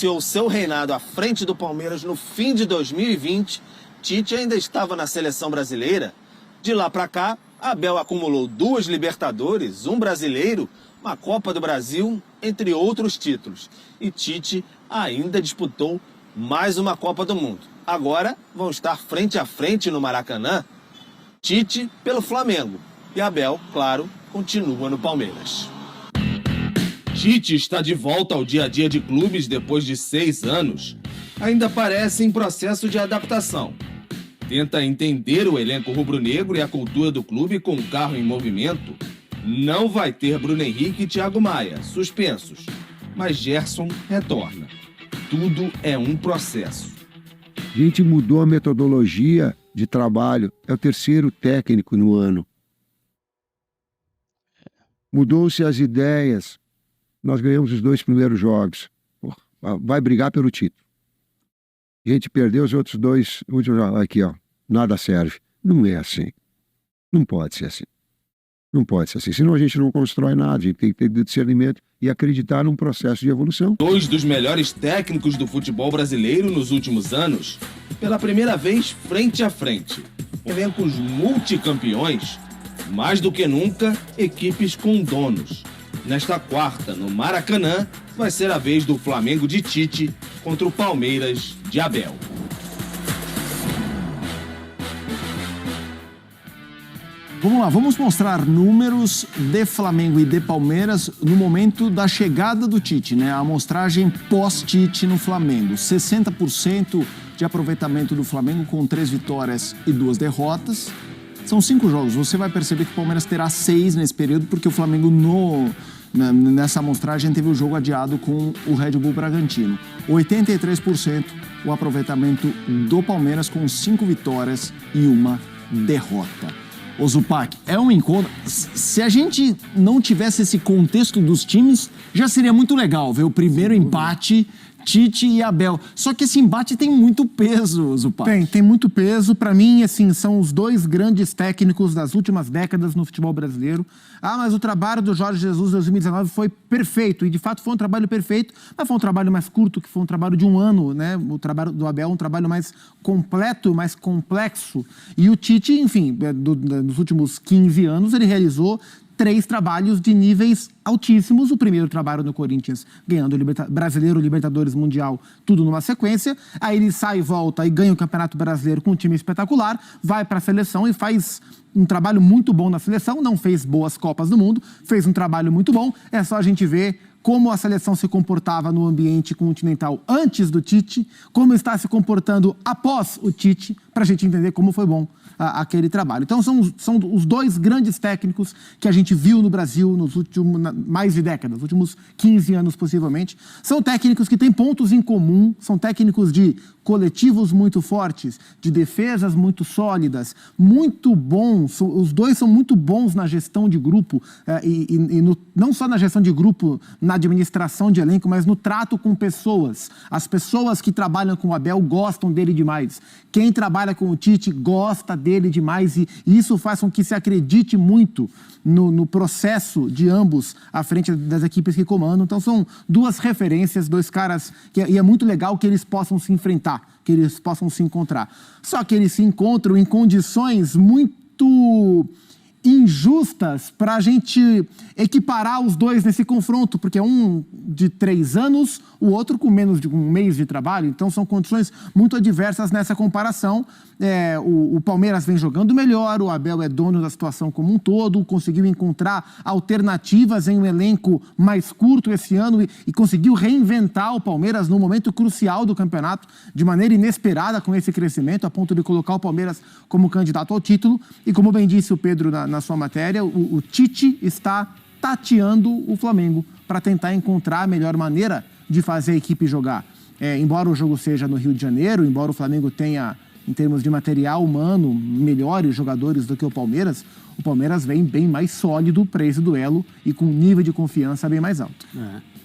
iniciou seu reinado à frente do Palmeiras no fim de 2020, Tite ainda estava na seleção brasileira. De lá para cá, Abel acumulou 2 Libertadores, um Brasileiro, uma Copa do Brasil, entre outros títulos. E Tite ainda disputou mais uma Copa do Mundo. Agora vão estar frente a frente no Maracanã. Tite pelo Flamengo e Abel, claro, continua no Palmeiras. Tite está de volta ao dia a dia de clubes depois de 6 anos. Ainda parece em processo de adaptação. Tenta entender o elenco rubro-negro e a cultura do clube com o carro em movimento. Não vai ter Bruno Henrique e Thiago Maia, suspensos. Mas Gerson retorna. Tudo é um processo. A gente mudou a metodologia de trabalho. É o 3º técnico no ano. Mudou-se as ideias. Nós ganhamos os 2 primeiros jogos. Vai brigar pelo título. A gente perdeu os outros 2 últimos jogos. Aqui, ó. Nada serve. Não é assim. Não pode ser assim. Não pode ser assim. Senão a gente não constrói nada. A gente tem que ter discernimento e acreditar num processo de evolução. 2 dos melhores técnicos do futebol brasileiro nos últimos anos, pela primeira vez frente a frente. Elencos multicampeões. Mais do que nunca, equipes com donos. Nesta quarta, no Maracanã, vai ser a vez do Flamengo de Tite contra o Palmeiras de Abel. Vamos lá, vamos mostrar números de Flamengo e de Palmeiras no momento da chegada do Tite, né? A amostragem pós-Tite no Flamengo. 60% de aproveitamento do Flamengo com 3 vitórias e 2 derrotas. São 5 jogos. Você vai perceber que o Palmeiras terá 6 nesse período, porque o Flamengo nessa amostragem teve o jogo adiado com o Red Bull Bragantino. 83% o aproveitamento do Palmeiras com 5 vitórias e 1 derrota. Ô Zupac, é um encontro. Se a gente não tivesse esse contexto dos times, já seria muito legal ver o primeiro empate, Tite e Abel. Só que esse embate tem muito peso, Zupac. Tem muito peso. Para mim, assim, são os 2 grandes técnicos das últimas décadas no futebol brasileiro. Ah, mas o trabalho do Jorge Jesus em 2019 foi perfeito. E, de fato, foi um trabalho perfeito. Mas foi um trabalho mais curto, que foi um trabalho de 1 ano, né? O trabalho do Abel é um trabalho mais completo, mais complexo. E o Tite, enfim, nos últimos 15 anos, ele realizou 3 trabalhos de níveis altíssimos. O primeiro trabalho no Corinthians, ganhando o Brasileiro, Libertadores, Mundial, tudo numa sequência. Aí ele sai e volta e ganha o Campeonato Brasileiro com um time espetacular, vai para a seleção e faz um trabalho muito bom na seleção. Não fez boas Copas do Mundo, fez um trabalho muito bom. É só a gente ver como a seleção se comportava no ambiente continental antes do Tite, como está se comportando após o Tite, para a gente entender como foi bom aquele trabalho. Então são os 2 grandes técnicos que a gente viu no Brasil nos últimos mais de décadas, nos últimos 15 anos possivelmente. São técnicos que têm pontos em comum, são técnicos de coletivos muito fortes, de defesas muito sólidas, muito bons. Os 2 são muito bons na gestão de grupo, não só na gestão de grupo, na administração de elenco, mas no trato com pessoas. As pessoas que trabalham com o Abel gostam dele demais. Quem trabalha com o Tite gosta dele demais e isso faz com que se acredite muito no processo de ambos à frente das equipes que comandam. Então são 2 referências, 2 caras e é muito legal que eles possam se enfrentar, que eles possam se encontrar. Só que eles se encontram em condições muito injustas para a gente equiparar os 2 nesse confronto, porque um de 3 anos, o outro com menos de 1 mês de trabalho. Então são condições muito adversas nessa comparação. O Palmeiras vem jogando melhor, o Abel é dono da situação como um todo, conseguiu encontrar alternativas em um elenco mais curto esse ano e conseguiu reinventar o Palmeiras num momento crucial do campeonato, de maneira inesperada com esse crescimento, a ponto de colocar o Palmeiras como candidato ao título. E como bem disse o Pedro na sua matéria, o Tite está tateando o Flamengo para tentar encontrar a melhor maneira de fazer a equipe jogar. Embora o jogo seja no Rio de Janeiro, embora o Flamengo tenha, em termos de material humano, melhores jogadores do que o Palmeiras vem bem mais sólido para esse duelo e com um nível de confiança bem mais alto.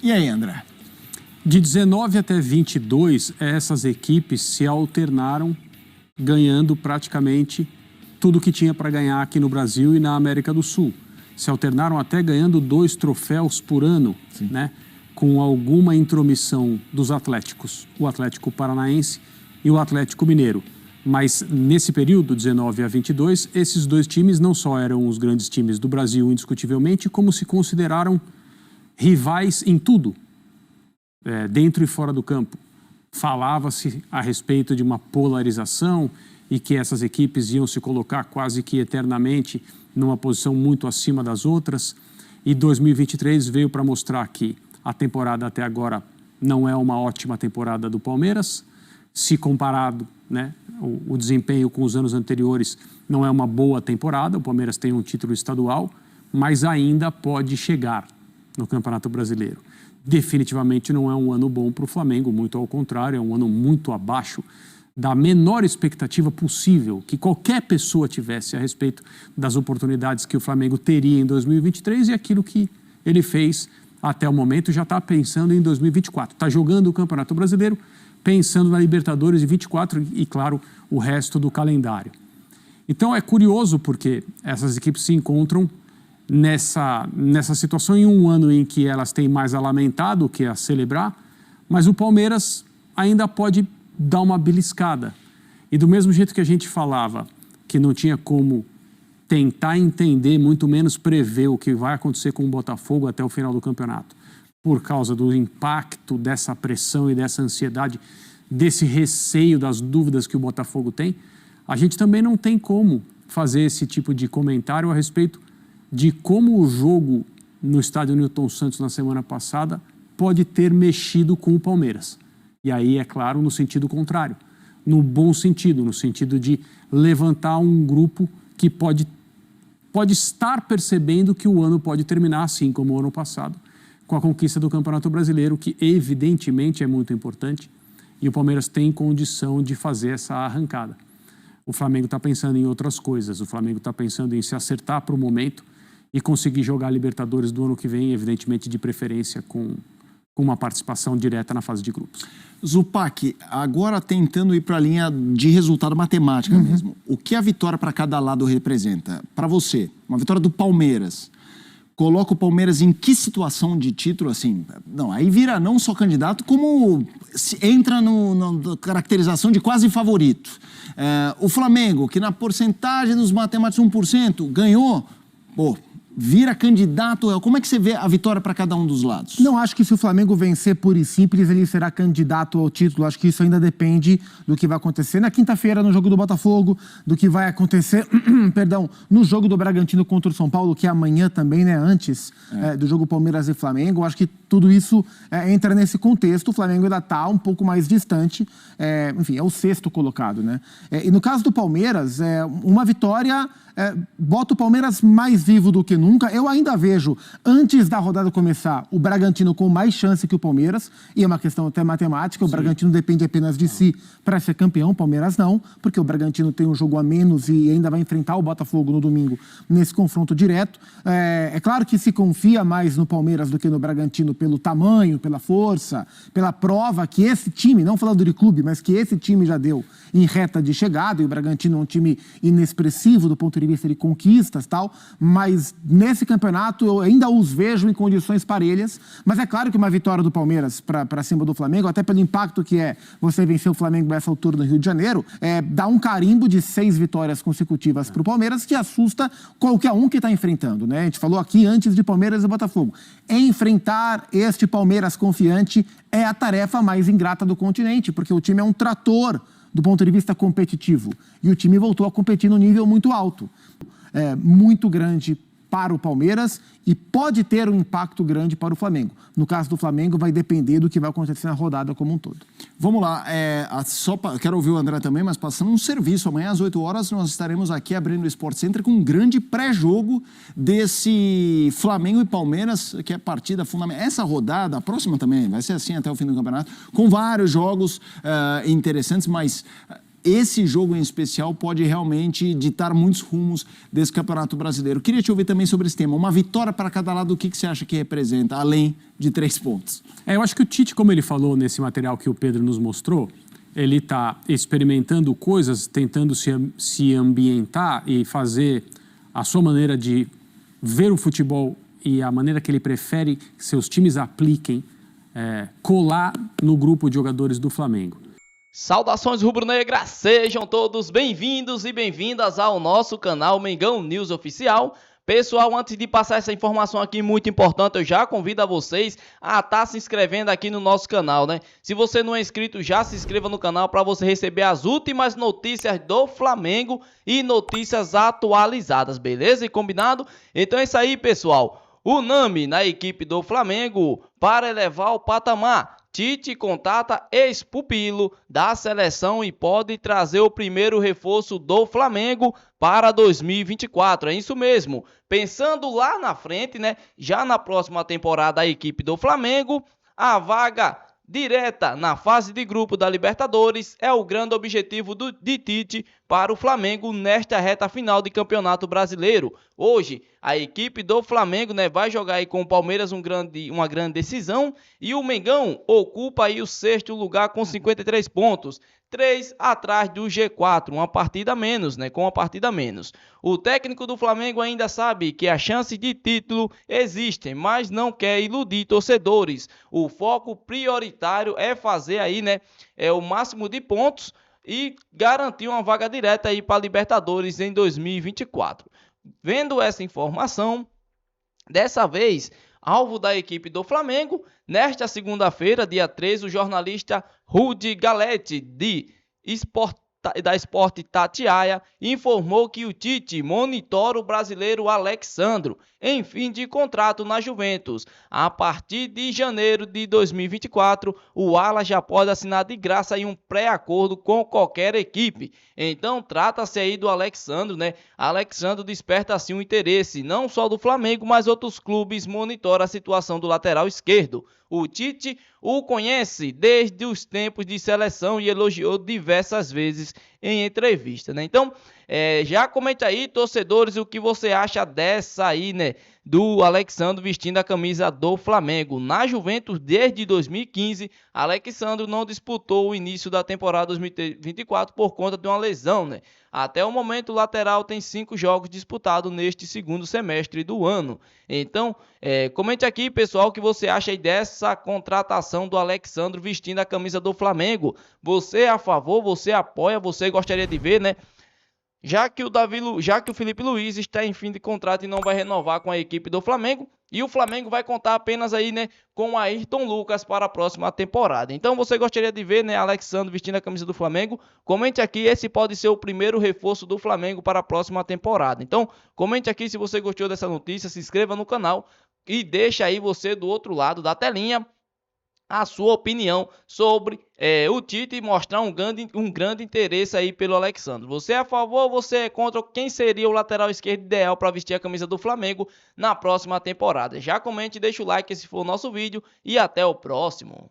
E aí, André? De 19 até 22, essas equipes se alternaram, ganhando praticamente tudo que tinha para ganhar aqui no Brasil e na América do Sul. Se alternaram até ganhando 2 troféus por ano, né? com alguma intromissão dos Atléticos, o Atlético Paranaense e o Atlético Mineiro. Mas nesse período, 19 a 22, esses dois times não só eram os grandes times do Brasil, indiscutivelmente, como se consideraram rivais em tudo, dentro e fora do campo. Falava-se a respeito de uma polarização e que essas equipes iam se colocar quase que eternamente numa posição muito acima das outras. E 2023 veio para mostrar que a temporada até agora não é uma ótima temporada do Palmeiras. Se comparado, né, o desempenho com os anos anteriores, não é uma boa temporada. O Palmeiras tem um título estadual, mas ainda pode chegar no Campeonato Brasileiro. Definitivamente não é um ano bom para o Flamengo, muito ao contrário, é um ano muito abaixo da menor expectativa possível que qualquer pessoa tivesse a respeito das oportunidades que o Flamengo teria em 2023 e aquilo que ele fez até o momento. Já está pensando em 2024, está jogando o Campeonato Brasileiro, pensando na Libertadores de 24 e, claro, o resto do calendário. Então é curioso porque essas equipes se encontram nessa situação em um ano em que elas têm mais a lamentar do que a celebrar, mas o Palmeiras ainda pode dar uma beliscada. E do mesmo jeito que a gente falava que não tinha como tentar entender, muito menos prever o que vai acontecer com o Botafogo até o final do campeonato, por causa do impacto dessa pressão e dessa ansiedade, desse receio, das dúvidas que o Botafogo tem, a gente também não tem como fazer esse tipo de comentário a respeito de como o jogo no estádio Newton Santos na semana passada pode ter mexido com o Palmeiras. E aí, é claro, no sentido contrário, no bom sentido, no sentido de levantar um grupo que pode estar percebendo que o ano pode terminar assim como o ano passado, com a conquista do Campeonato Brasileiro, que evidentemente é muito importante, e o Palmeiras tem condição de fazer essa arrancada. O Flamengo está pensando em outras coisas, o Flamengo está pensando em se acertar para o momento e conseguir jogar a Libertadores do ano que vem, evidentemente de preferência com uma participação direta na fase de grupos. Zupac, agora tentando ir para a linha de resultado matemática mesmo, o que a vitória para cada lado representa? Para você, uma vitória do Palmeiras, coloca o Palmeiras em que situação de título, assim? Não, aí vira não só candidato, como entra na caracterização de quase favorito. O Flamengo, que na porcentagem dos matemáticos 1%, ganhou, vira candidato. Como é que você vê a vitória para cada um dos lados? Não acho que se o Flamengo vencer pura e simples, ele será candidato ao título. Acho que isso ainda depende do que vai acontecer na quinta-feira no jogo do Botafogo, do que vai acontecer, no jogo do Bragantino contra o São Paulo, que é amanhã também, né, antes do jogo Palmeiras e Flamengo. Acho que tudo isso entra nesse contexto. O Flamengo ainda está um pouco mais distante, enfim, é o sexto colocado, né? E no caso do Palmeiras, uma vitória bota o Palmeiras mais vivo do que nunca. Eu ainda vejo, antes da rodada começar, o Bragantino com mais chance que o Palmeiras, e é uma questão até matemática. O Bragantino depende apenas de si para ser campeão, o Palmeiras não, porque o Bragantino tem um jogo a menos e ainda vai enfrentar o Botafogo no domingo nesse confronto direto. É claro que se confia mais no Palmeiras do que no Bragantino pelo tamanho, pela força, pela prova que esse time, não falando de clube, mas que esse time já deu em reta de chegada, e o Bragantino é um time inexpressivo do ponto de vista de conquistas e tal, mas nesse campeonato eu ainda os vejo em condições parelhas. Mas é claro que uma vitória do Palmeiras para cima do Flamengo, até pelo impacto que é você vencer o Flamengo nessa altura no Rio de Janeiro, dá um carimbo de 6 vitórias consecutivas para o Palmeiras, que assusta qualquer um que está enfrentando, né? A gente falou aqui antes de Palmeiras e Botafogo. Enfrentar este Palmeiras confiante é a tarefa mais ingrata do continente, porque o time é um trator do ponto de vista competitivo. E o time voltou a competir no nível muito alto. Muito grande para o Palmeiras e pode ter um impacto grande para o Flamengo. No caso do Flamengo, vai depender do que vai acontecer na rodada como um todo. Vamos lá, quero ouvir o André também, mas passando um serviço. Amanhã às 8 horas nós estaremos aqui abrindo o Sport Center com um grande pré-jogo desse Flamengo e Palmeiras, que é partida fundamental. Essa rodada, a próxima também, vai ser assim até o fim do campeonato, com vários jogos interessantes, mas esse jogo em especial pode realmente ditar muitos rumos desse Campeonato Brasileiro. Queria te ouvir também sobre esse tema. Uma vitória para cada lado, o que você acha que representa, além de 3 pontos? Eu acho que o Tite, como ele falou nesse material que o Pedro nos mostrou, ele está experimentando coisas, tentando se ambientar e fazer a sua maneira de ver o futebol e a maneira que ele prefere que seus times apliquem colar no grupo de jogadores do Flamengo. Saudações rubro-negras, sejam todos bem-vindos e bem-vindas ao nosso canal Mengão News Oficial. Pessoal, antes de passar essa informação aqui muito importante, eu já convido a vocês a estar se inscrevendo aqui no nosso canal, né? Se você não é inscrito, já se inscreva no canal para você receber as últimas notícias do Flamengo e notícias atualizadas, beleza? E combinado? Então é isso aí, pessoal. Unânime na equipe do Flamengo para elevar o patamar. Tite contata ex-pupilo da seleção e pode trazer o primeiro reforço do Flamengo para 2024. É isso mesmo. Pensando lá na frente, né? Já na próxima temporada, a equipe do Flamengo, a vaga direta na fase de grupo da Libertadores é o grande objetivo de Tite para o Flamengo nesta reta final de Campeonato Brasileiro. Hoje, a equipe do Flamengo, né, vai jogar aí com o Palmeiras uma grande decisão e o Mengão ocupa aí o 6º lugar com 53 pontos. 3 atrás do G4, uma partida a menos, né? Com uma partida a menos. O técnico do Flamengo ainda sabe que as chances de título existem, mas não quer iludir torcedores. O foco prioritário é fazer aí, né, o máximo de pontos e garantir uma vaga direta aí para a Libertadores em 2024. Vendo essa informação, dessa vez, alvo da equipe do Flamengo, nesta segunda-feira, dia 13, o jornalista Rudi Galetti, da Sport Tatiaia, informou que o Tite monitora o brasileiro Alex Sandro em fim de contrato na Juventus. A partir de janeiro de 2024, o ala já pode assinar de graça em um pré-acordo com qualquer equipe. Então trata-se aí do Alex Sandro, né? Alex Sandro desperta assim um interesse, não só do Flamengo, mas outros clubes monitoram a situação do lateral esquerdo. O Tite o conhece desde os tempos de seleção e elogiou diversas vezes em entrevista, né? Então, já comenta aí, torcedores, o que você acha dessa aí, né? Do Alexandro vestindo a camisa do Flamengo. Na Juventus, desde 2015, Alexandro não disputou o início da temporada 2024 por conta de uma lesão, né? Até o momento, o lateral tem 5 jogos disputados neste segundo semestre do ano. Então, comente aqui, pessoal, o que você acha aí dessa contratação do Alexandro vestindo a camisa do Flamengo. Você é a favor, você apoia, você gostaria de ver, né? Já que o Felipe Luiz está em fim de contrato e não vai renovar com a equipe do Flamengo, e o Flamengo vai contar apenas aí, né, com o Ayrton Lucas para a próxima temporada. Então você gostaria de ver, né, Alexandro vestindo a camisa do Flamengo? Comente aqui, esse pode ser o primeiro reforço do Flamengo para a próxima temporada. Então comente aqui se você gostou dessa notícia, se inscreva no canal e deixa aí você do outro lado da telinha a sua opinião sobre o Tite e mostrar um grande interesse aí pelo Alexandro. Você é a favor ou você é contra? Quem seria o lateral esquerdo ideal para vestir a camisa do Flamengo na próxima temporada? Já comente, deixa o like se for o nosso vídeo e até o próximo.